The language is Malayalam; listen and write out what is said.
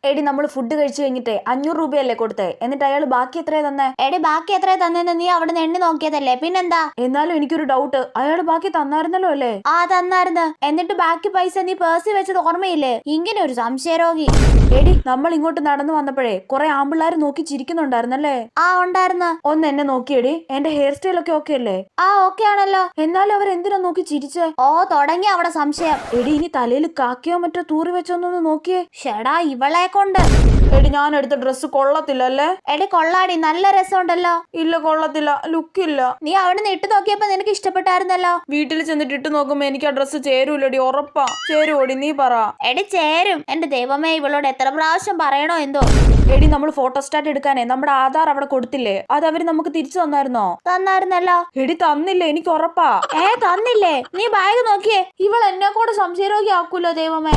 എടി നമ്മൾ ഫുഡ് കഴിച്ചു കഴിഞ്ഞിട്ടേ 500 രൂപയല്ലേ കൊടുത്തേ, എന്നിട്ട് അയാൾ ബാക്കി എത്രയാ തന്നെ? എടി ബാക്കി എത്രയാ തന്നെന്ന് നീ അവിടെ നിന്ന് എണ്ണി നോക്കിയതല്ലേ, പിന്നെന്താ? എന്നാലും എനിക്കൊരു ഡൗട്ട്, അയാൾ ബാക്കി തന്നായിരുന്നല്ലോ അല്ലേ? ആ തന്നായിരുന്നു. എന്നിട്ട് ബാക്കി പൈസ നീ പേഴ്സിൽ വെച്ചത് ഓർമ്മയില്ലേ? ഇങ്ങനെ ഒരു സംശയരോഗി. എടി നമ്മൾ ഇങ്ങോട്ട് നടന്നു വന്നപ്പോഴേ കുറെ ആമ്പിള്ളാര് നോക്കി ചിരിക്കുന്നുണ്ടായിരുന്നല്ലേ? ആ ഉണ്ടായിരുന്നു. ഒന്ന് എന്നെ നോക്കിയടി, എന്റെ ഹെയർ സ്റ്റൈൽ ഒക്കെ ഓക്കെ അല്ലേ? ആ ഓക്കെ ആണല്ലോ. എന്നാലും അവർ എന്തിനാ നോക്കി ചിരിച്ചേ? ഓ തുടങ്ങി അവിടെ സംശയം. എടി ഇനി തലയിൽ കാക്കയോ മറ്റോ തൂറി വെച്ചോന്നൊന്ന് നോക്കിയേ. ഷെടാ ഇവളെ കൊണ്ട്. എടി ഞാൻ എടുത്ത ഡ്രസ്സ് കൊള്ളത്തില്ലല്ലേ? എടി കൊള്ളാടി, നല്ല രസമുണ്ടല്ലോ. ഇല്ല കൊള്ളത്തില്ല, ലുക്കില്ല. നീ അവിടെ നിന്ന് ഇട്ട് നോക്കിയപ്പോ നിനക്ക് ഇഷ്ടപ്പെട്ടായിരുന്നല്ലോ. വീട്ടിൽ ചെന്നിട്ട് ഇട്ട് നോക്കുമ്പോ എനിക്ക് ആ ഡ്രസ്സ് ചേരൂലടി, ഉറപ്പാ. ചേരുവോടി നീ പറ. എടി ചേരും. എന്റെ ദൈവമേ, ഇവളോട് എത്ര പ്രാവശ്യം പറയണോ എന്തോ. എടി നമ്മൾ ഫോട്ടോസ്റ്റാറ്റ് എടുക്കാനേ നമ്മുടെ ആധാർ അവിടെ കൊടുത്തില്ലേ, അത് അവര് നമുക്ക് തിരിച്ചു തന്നായിരുന്നോ? തന്നായിരുന്നല്ലോ. എടി തന്നില്ലേ, എനിക്ക് ഉറപ്പാ. തന്നില്ലേ? നീ ബാഗ് നോക്കിയേ. ഇവൾ എന്നെ കൂടെ സംശയരോഗി ആക്കൂലോ ദൈവമേ.